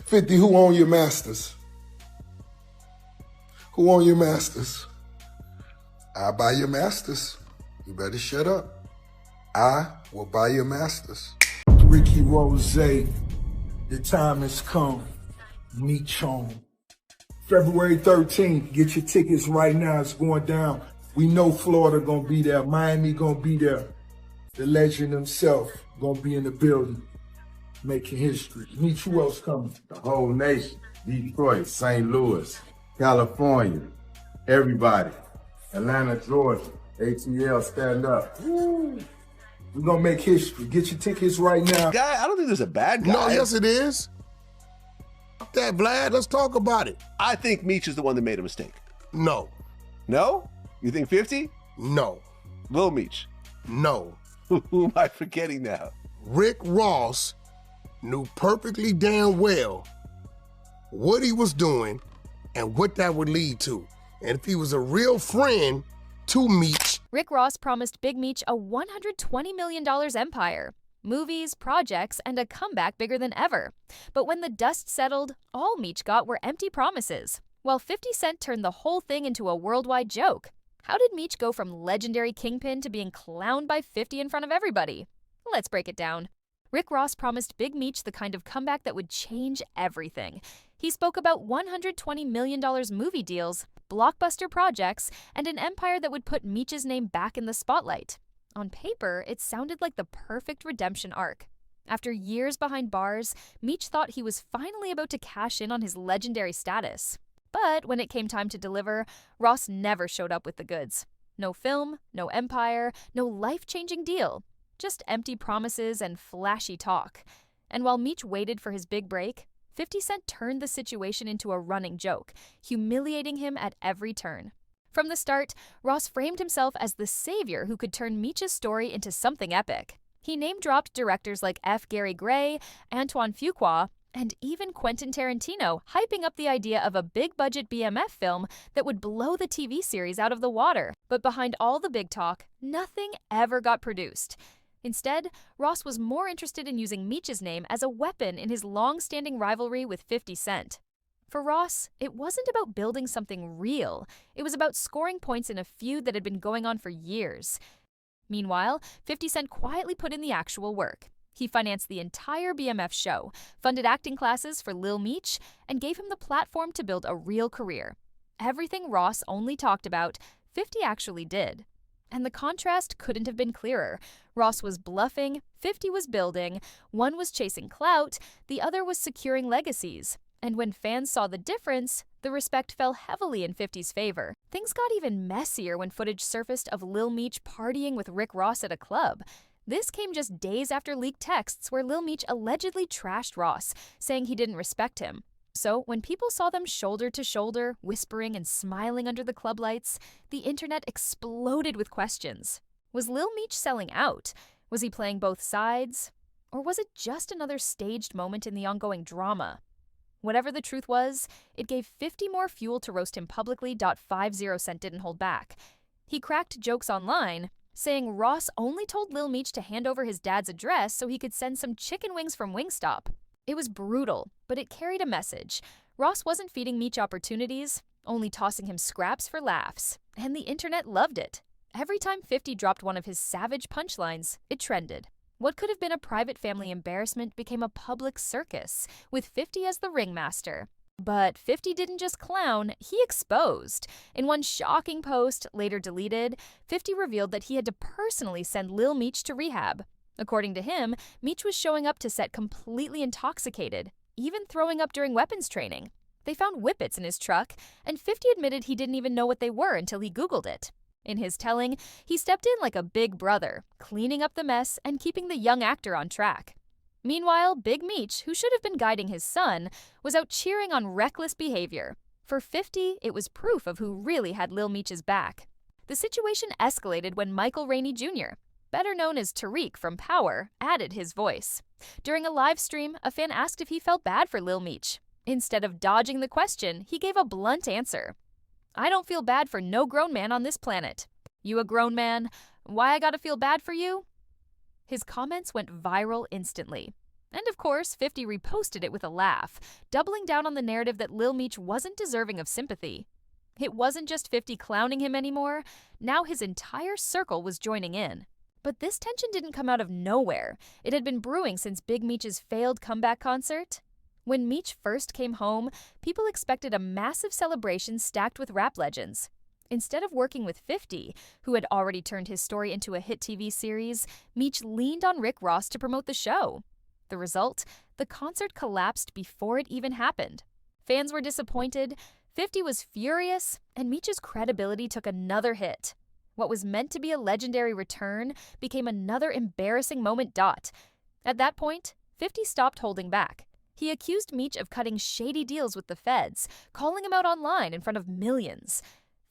50, who own your masters? Who own your masters? I buy your masters. You better shut up. I will buy your masters. Ricky Rose, the time has come. Meech on. February 13th, get your tickets right now. It's going down. We know Florida gonna be there. Miami gonna be there. The legend himself gonna be in the building, making history. Meech, who else coming? The whole nation. Detroit, St. Louis, California, everybody. Atlanta, Georgia, ATL, stand up. Woo. We're gonna make history. Get your tickets right now. Guy, I don't think there's a bad guy. No, yes it is. That Vlad, let's talk about it. I think Meech is the one that made a mistake. No. No? You think 50? No. Lil Meech. No. Who am I forgetting now? Rick Ross knew perfectly damn well what he was doing and what that would lead to. And if he was a real friend to Meech. Rick Ross promised Big Meech a $120 million empire. Movies, projects, and a comeback bigger than ever. But when the dust settled, all Meech got were empty promises, while 50 Cent turned the whole thing into a worldwide joke. How did Meech go from legendary kingpin to being clowned by 50 in front of everybody? Let's break it down. Rick Ross promised Big Meech the kind of comeback that would change everything. He spoke about $120 million movie deals, blockbuster projects, and an empire that would put Meech's name back in the spotlight. On paper, it sounded like the perfect redemption arc. After years behind bars, Meech thought he was finally about to cash in on his legendary status. But when it came time to deliver, Ross never showed up with the goods. No film, no empire, no life-changing deal. Just empty promises and flashy talk. And while Meech waited for his big break, 50 Cent turned the situation into a running joke, humiliating him at every turn. From the start, Ross framed himself as the savior who could turn Meech's story into something epic. He name-dropped directors like F. Gary Gray, Antoine Fuqua, and even Quentin Tarantino, hyping up the idea of a big-budget BMF film that would blow the TV series out of the water. But behind all the big talk, nothing ever got produced. Instead, Ross was more interested in using Meech's name as a weapon in his long-standing rivalry with 50 Cent. For Ross, it wasn't about building something real. It was about scoring points in a feud that had been going on for years. Meanwhile, 50 Cent quietly put in the actual work. He financed the entire BMF show, funded acting classes for Lil Meech, and gave him the platform to build a real career. Everything Ross only talked about, 50 actually did. And the contrast couldn't have been clearer. Ross was bluffing, 50 was building, one was chasing clout, the other was securing legacies. And when fans saw the difference, the respect fell heavily in 50's favor. Things got even messier when footage surfaced of Lil Meech partying with Rick Ross at a club. This came just days after leaked texts where Lil Meech allegedly trashed Ross, saying he didn't respect him. So when people saw them shoulder to shoulder, whispering and smiling under the club lights, the internet exploded with questions. Was Lil Meech selling out? Was he playing both sides? Or was it just another staged moment in the ongoing drama? Whatever the truth was, it gave 50 more fuel to roast him publicly. 50 Cent didn't hold back. He cracked jokes online, saying Ross only told Lil Meech to hand over his dad's address so he could send some chicken wings from Wingstop. It was brutal, but it carried a message. Ross wasn't feeding Meech opportunities, only tossing him scraps for laughs. And the internet loved it. Every time 50 dropped one of his savage punchlines, it trended. What could have been a private family embarrassment became a public circus, with 50 as the ringmaster. But 50 didn't just clown, he exposed. In one shocking post, later deleted, 50 revealed that he had to personally send Lil Meech to rehab. According to him, Meech was showing up to set completely intoxicated, even throwing up during weapons training. They found whippets in his truck, and 50 admitted he didn't even know what they were until he Googled it. In his telling, he stepped in like a big brother, cleaning up the mess and keeping the young actor on track. Meanwhile, Big Meech, who should have been guiding his son, was out cheering on reckless behavior. For 50, it was proof of who really had Lil Meech's back. The situation escalated when Michael Rainey Jr., better known as Tariq from Power, added his voice. During a live stream, a fan asked if he felt bad for Lil Meech. Instead of dodging the question, he gave a blunt answer. "I don't feel bad for no grown man on this planet. You a grown man? Why I gotta feel bad for you?" His comments went viral instantly. And of course, 50 reposted it with a laugh, doubling down on the narrative that Lil Meech wasn't deserving of sympathy. It wasn't just 50 clowning him anymore, now his entire circle was joining in. But this tension didn't come out of nowhere. It had been brewing since Big Meech's failed comeback concert. When Meech first came home, people expected a massive celebration stacked with rap legends. Instead of working with 50, who had already turned his story into a hit TV series, Meech leaned on Rick Ross to promote the show. The result? The concert collapsed before it even happened. Fans were disappointed, 50 was furious, and Meech's credibility took another hit. What was meant to be a legendary return became another embarrassing moment. At that point, 50 stopped holding back. He accused Meech of cutting shady deals with the feds, calling him out online in front of millions.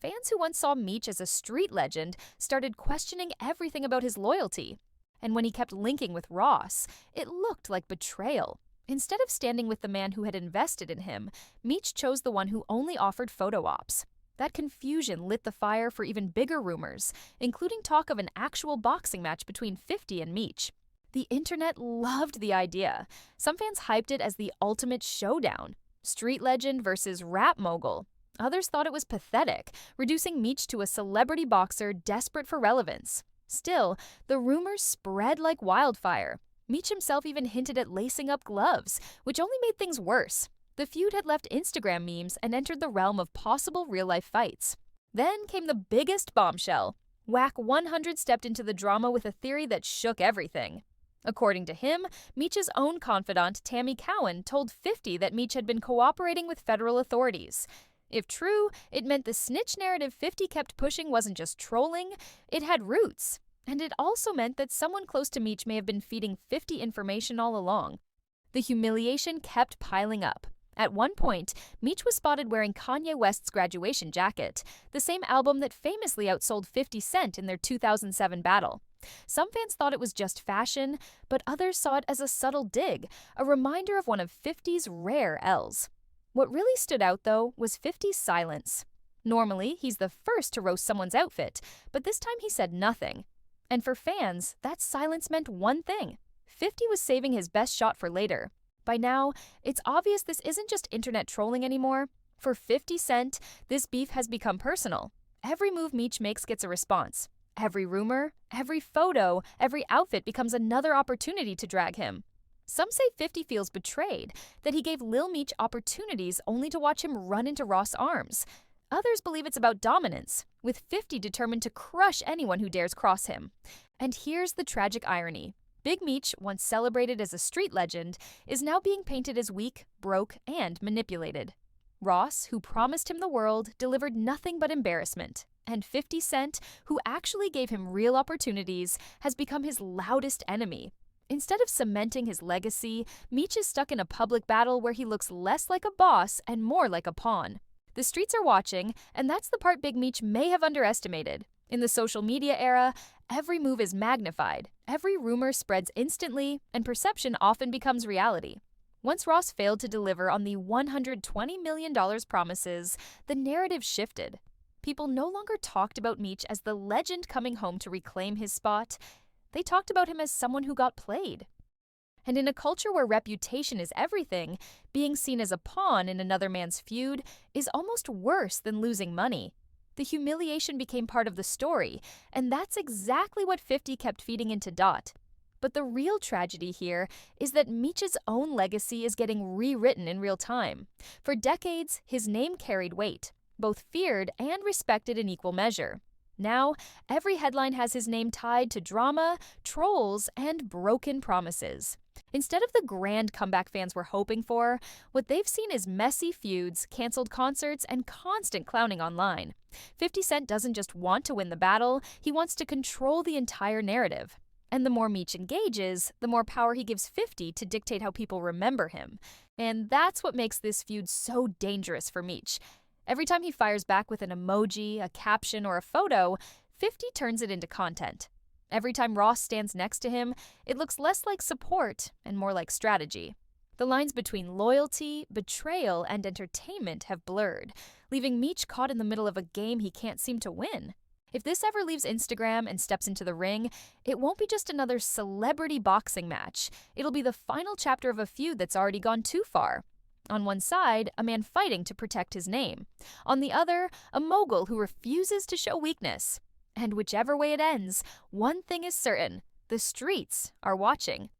Fans who once saw Meech as a street legend started questioning everything about his loyalty. And when he kept linking with Ross, it looked like betrayal. Instead of standing with the man who had invested in him, Meech chose the one who only offered photo ops. That confusion lit the fire for even bigger rumors, including talk of an actual boxing match between 50 and Meech. The internet loved the idea. Some fans hyped it as the ultimate showdown, street legend versus rap mogul. Others thought it was pathetic, reducing Meech to a celebrity boxer desperate for relevance. Still, the rumors spread like wildfire. Meech himself even hinted at lacing up gloves, which only made things worse. The feud had left Instagram memes and entered the realm of possible real-life fights. Then came the biggest bombshell. Whack 100 stepped into the drama with a theory that shook everything. According to him, Meech's own confidant, Tammy Cowan, told 50 that Meech had been cooperating with federal authorities. If true, it meant the snitch narrative 50 kept pushing wasn't just trolling, it had roots. And it also meant that someone close to Meech may have been feeding 50 information all along. The humiliation kept piling up. At one point, Meech was spotted wearing Kanye West's graduation jacket, the same album that famously outsold 50 Cent in their 2007 battle. Some fans thought it was just fashion, but others saw it as a subtle dig, a reminder of one of 50's rare L's. What really stood out, though, was 50's silence. Normally, he's the first to roast someone's outfit, but this time he said nothing. And for fans, that silence meant one thing. 50 was saving his best shot for later. By now, it's obvious this isn't just internet trolling anymore. For 50 Cent, this beef has become personal. Every move Meech makes gets a response. Every rumor, every photo, every outfit becomes another opportunity to drag him. Some say 50 feels betrayed, that he gave Lil Meech opportunities only to watch him run into Ross' arms. Others believe it's about dominance, with 50 determined to crush anyone who dares cross him. And here's the tragic irony. Big Meech, once celebrated as a street legend, is now being painted as weak, broke, and manipulated. Ross, who promised him the world, delivered nothing but embarrassment. And 50 Cent, who actually gave him real opportunities, has become his loudest enemy. Instead of cementing his legacy, Meech is stuck in a public battle where he looks less like a boss and more like a pawn. The streets are watching, and that's the part Big Meech may have underestimated. In the social media era, every move is magnified, every rumor spreads instantly, and perception often becomes reality. Once Ross failed to deliver on the $120 million promises, the narrative shifted. People no longer talked about Meech as the legend coming home to reclaim his spot. They talked about him as someone who got played. And in a culture where reputation is everything, being seen as a pawn in another man's feud is almost worse than losing money. The humiliation became part of the story, and that's exactly what 50 kept feeding into Dot. But the real tragedy here is that Meech's own legacy is getting rewritten in real time. For decades, his name carried weight, both feared and respected in equal measure. Now, every headline has his name tied to drama, trolls, and broken promises. Instead of the grand comeback fans were hoping for, what they've seen is messy feuds, canceled concerts, and constant clowning online. 50 Cent doesn't just want to win the battle, he wants to control the entire narrative. And the more Meech engages, the more power he gives 50 to dictate how people remember him. And that's what makes this feud so dangerous for Meech. Every time he fires back with an emoji, a caption, or a photo, 50 turns it into content. Every time Ross stands next to him, it looks less like support and more like strategy. The lines between loyalty, betrayal, and entertainment have blurred, leaving Meech caught in the middle of a game he can't seem to win. If this ever leaves Instagram and steps into the ring, it won't be just another celebrity boxing match. It'll be the final chapter of a feud that's already gone too far. On one side, a man fighting to protect his name. On the other, a mogul who refuses to show weakness. And whichever way it ends, one thing is certain: the streets are watching.